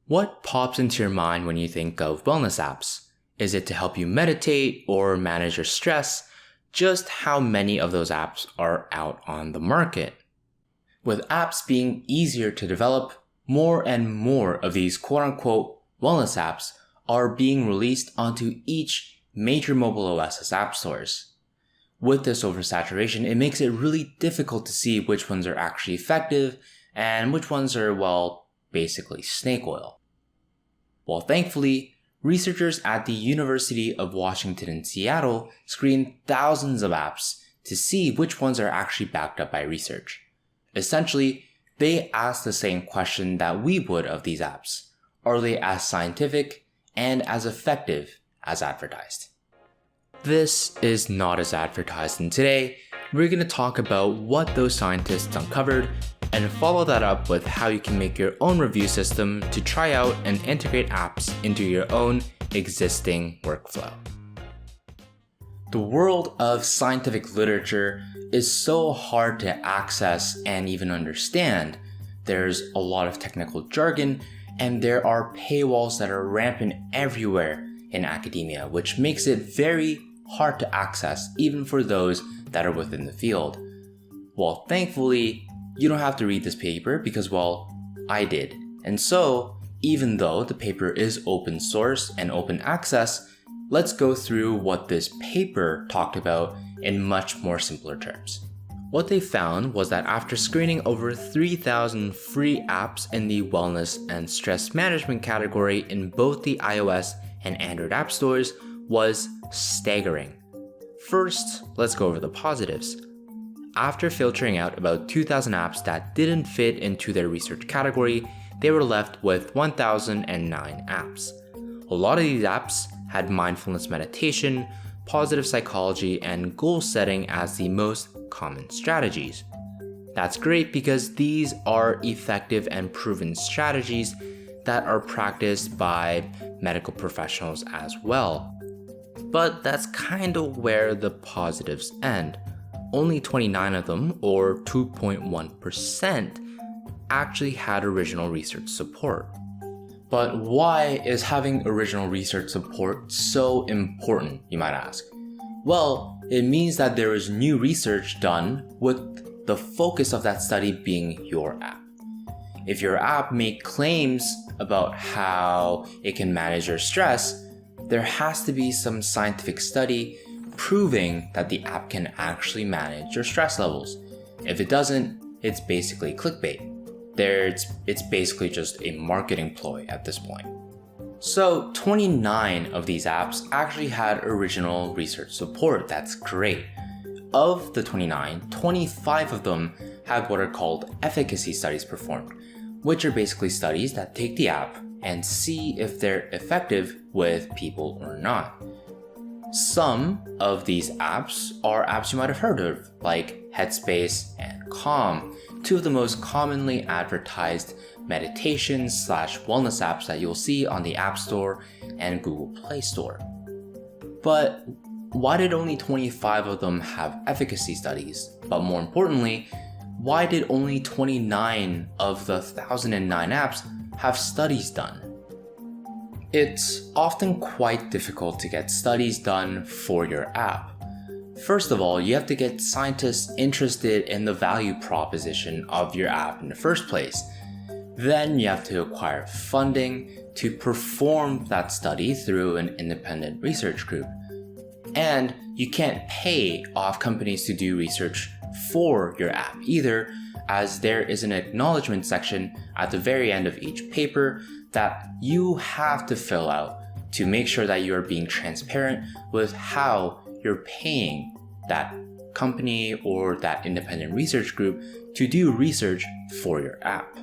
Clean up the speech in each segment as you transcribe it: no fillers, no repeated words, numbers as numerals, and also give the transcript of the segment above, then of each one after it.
What pops into your mind when you think of wellness apps? Is it to help you meditate or manage your stress? Just how many of those apps are out on the market? With apps being easier to develop, more and more of these quote-unquote wellness apps are being released onto each major mobile OS app stores. With this oversaturation, it makes it really difficult to see which ones are actually effective and which ones are, basically snake oil. Well, thankfully, researchers at the University of Washington in Seattle screened thousands of apps to see which ones are actually backed up by research. Essentially, they asked the same question that we would of these apps. Are they as scientific and as effective as advertised? This is not as advertised, and today we're going to talk about what those scientists uncovered and follow that up with how you can make your own review system to try out and integrate apps into your own existing workflow. The world of scientific literature is so hard to access and even understand. There's a lot of technical jargon, and there are paywalls that are rampant everywhere in academia, which makes it very hard to access even for those that are within the field. Well, thankfully, you don't have to read this paper because, I did. And so, even though the paper is open source and open access, let's go through what this paper talked about in much more simpler terms. What they found was that after screening over 3,000 free apps in the wellness and stress management category in both the iOS and Android app stores was staggering. First, let's go over the positives. After filtering out about 2,000 apps that didn't fit into their research category, they were left with 1,009 apps. A lot of these apps had mindfulness meditation, positive psychology, and goal setting as the most common strategies. That's great because these are effective and proven strategies that are practiced by medical professionals as well. But that's kind of where the positives end. Only 29 of them, or 2.1%, actually had original research support. But why is having original research support so important, you might ask? Well, it means that there is new research done with the focus of that study being your app. If your app made claims about how it can manage your stress, there has to be some scientific study proving that the app can actually manage your stress levels. If it doesn't, it's basically clickbait. It's basically just a marketing ploy at this point. So 29 of these apps actually had original research support. That's great. Of the 29, 25 of them have what are called efficacy studies performed, which are basically studies that take the app and see if they're effective with people or not. Some of these apps are apps you might have heard of, like Headspace and Calm, two of the most commonly advertised meditation/wellness apps that you'll see on the App Store and Google Play Store. But why did only 25 of them have efficacy studies? But more importantly, why did only 29 of the 1,009 apps have studies done? It's often quite difficult to get studies done for your app. First of all, you have to get scientists interested in the value proposition of your app in the first place. Then you have to acquire funding to perform that study through an independent research group. And you can't pay off companies to do research for your app either, as there is an acknowledgement section at the very end of each paper that you have to fill out to make sure that you are being transparent with how you're paying that company or that independent research group to do research for your app.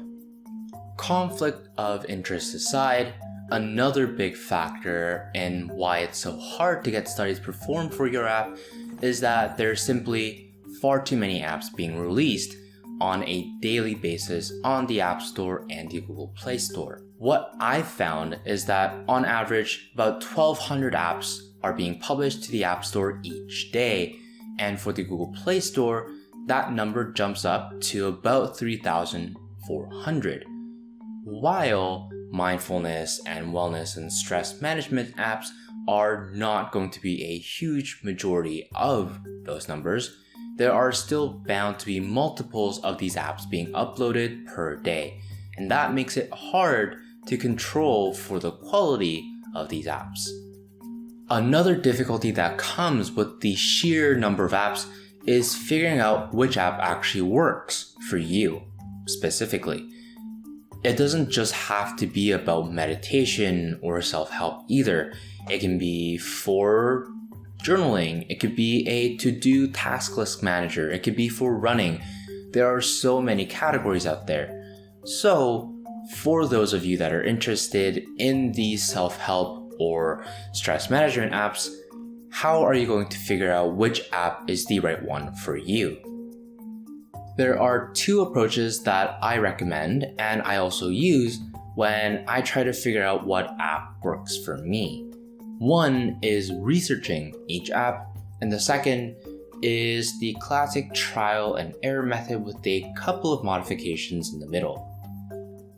Conflict of interest aside, another big factor in why it's so hard to get studies performed for your app is that there's simply far too many apps being released on a daily basis on the App Store and the Google Play Store. What I've found is that on average, about 1,200 apps are being published to the App Store each day, and for the Google Play Store, that number jumps up to about 3,400. while mindfulness and wellness and stress management apps are not going to be a huge majority of those numbers, there are still bound to be multiples of these apps being uploaded per day, and that makes it hard to control for the quality of these apps. Another difficulty that comes with the sheer number of apps is figuring out which app actually works for you specifically. It doesn't just have to be about meditation or self-help either. It can be for journaling, it could be a to-do task list manager, it could be for running. There are so many categories out there. So, for those of you that are interested in these self-help or stress management apps, how are you going to figure out which app is the right one for you? There are two approaches that I recommend and I also use when I try to figure out what app works for me. One is researching each app, and the second is the classic trial and error method with a couple of modifications in the middle.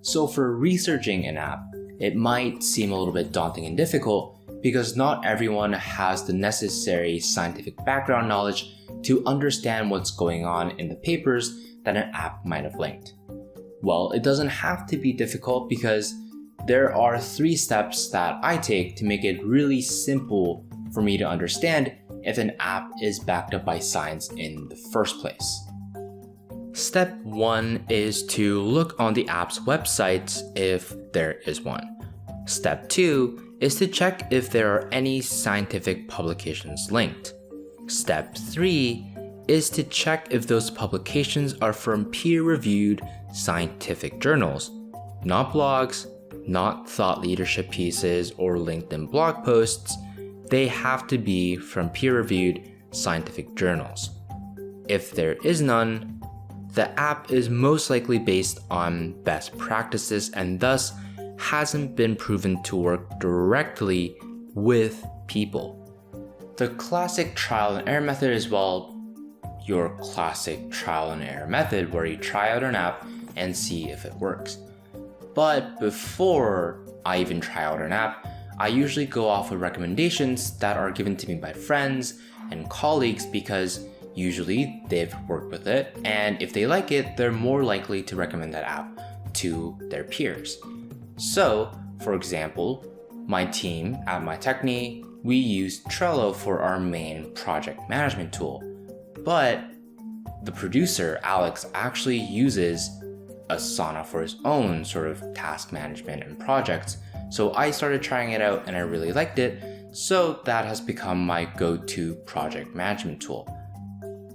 So for researching an app, it might seem a little bit daunting and difficult because not everyone has the necessary scientific background knowledge to understand what's going on in the papers that an app might have linked. Well, it doesn't have to be difficult because there are 3 steps that I take to make it really simple for me to understand if an app is backed up by science in the first place. Step 1 is to look on the app's website if there is one. Step 2 is to check if there are any scientific publications linked. Step 3 is to check if those publications are from peer-reviewed scientific journals, not blogs, not thought leadership pieces or LinkedIn blog posts. They have to be from peer-reviewed scientific journals. If there is none, the app is most likely based on best practices and thus hasn't been proven to work directly with people. The classic trial and error method is, well, your classic trial and error method where you try out an app and see if it works. But before I even try out an app, I usually go off with recommendations that are given to me by friends and colleagues because usually they've worked with it, and if they like it, they're more likely to recommend that app to their peers. So, for example, my team at MyTechne, we use Trello for our main project management tool, but the producer, Alex, actually uses Asana for his own sort of task management and projects. So I started trying it out and I really liked it, so that has become my go-to project management tool.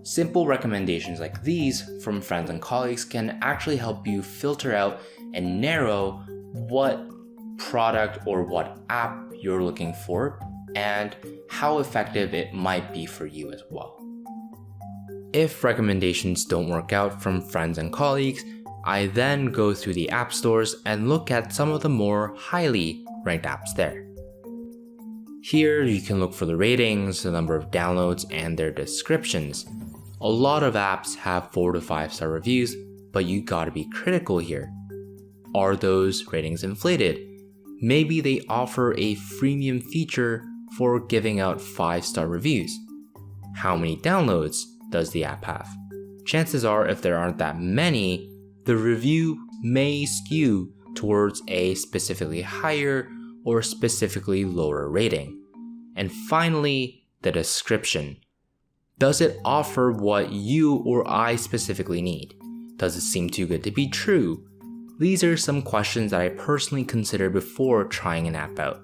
Simple recommendations like these from friends and colleagues can actually help you filter out and narrow what product or what app you're looking for and how effective it might be for you as well. If recommendations don't work out from friends and colleagues, I then go through the app stores and look at some of the more highly ranked apps there. Here you can look for the ratings, the number of downloads, and their descriptions. A lot of apps have 4 to 5 star reviews, but you gotta be critical here. Are those ratings inflated? Maybe they offer a freemium feature for giving out 5-star reviews. How many downloads does the app have? Chances are, if there aren't that many, the review may skew towards a specifically higher or specifically lower rating. And finally, the description. Does it offer what you or I specifically need? Does it seem too good to be true? These are some questions that I personally consider before trying an app out.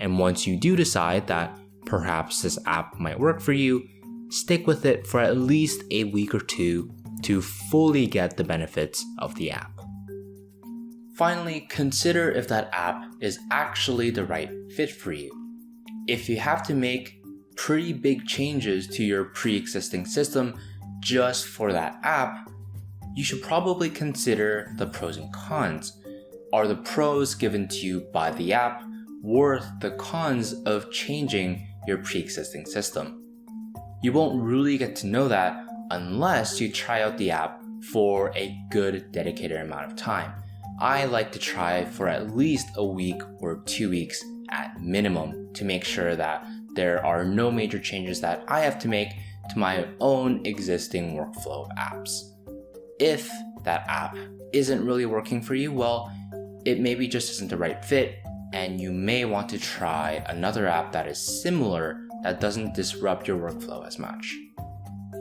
And once you do decide that perhaps this app might work for you, stick with it for at least a week or 2 to fully get the benefits of the app. Finally, consider if that app is actually the right fit for you. If you have to make pretty big changes to your pre-existing system just for that app, you should probably consider the pros and cons. Are the pros given to you by the app worth the cons of changing your pre-existing system? You won't really get to know that unless you try out the app for a good dedicated amount of time. I like to try for at least a week or 2 weeks at minimum to make sure that there are no major changes that I have to make to my own existing workflow apps. If that app isn't really working for you, well, it maybe just isn't the right fit, and you may want to try another app that is similar that doesn't disrupt your workflow as much.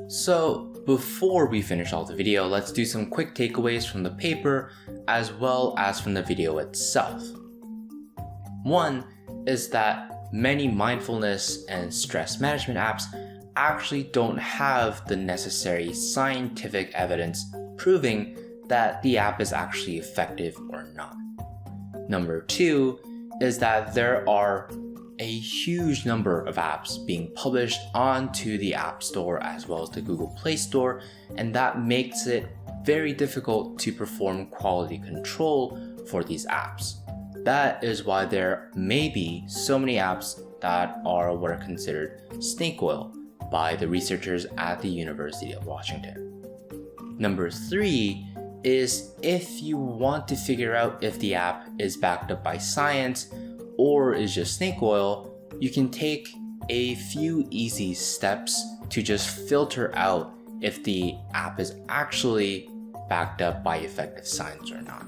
So before we finish all the video, let's do some quick takeaways from the paper as well as from the video itself. One is that many mindfulness and stress management apps actually don't have the necessary scientific evidence proving that the app is actually effective or not. Number two is that there are a huge number of apps being published onto the App Store as well as the Google Play Store, and that makes it very difficult to perform quality control for these apps. That is why there may be so many apps that are what are considered snake oil by the researchers at the University of Washington. Number three is if you want to figure out if the app is backed up by science or is just snake oil, you can take a few easy steps to just filter out if the app is actually backed up by effective science or not.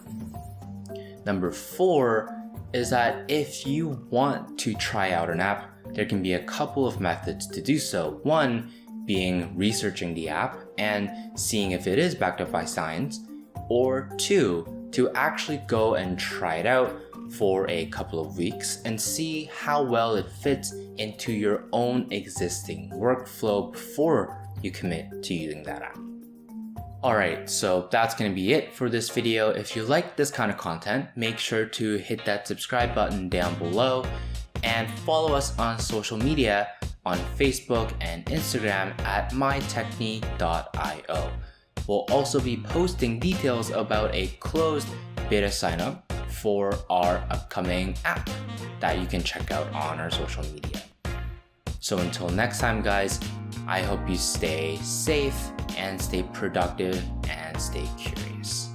Number four is that if you want to try out an app, there can be a couple of methods to do so. One being researching the app and seeing if it is backed up by science, or two, to actually go and try it out for a couple of weeks and see how well it fits into your own existing workflow before you commit to using that app. Alright, so that's going to be it for this video. If you like this kind of content, make sure to hit that subscribe button down below and follow us on social media on Facebook and Instagram at mytechne.io. We'll also be posting details about a closed beta signup for our upcoming app that you can check out on our social media. So until next time, guys, I hope you stay safe and stay productive and stay curious.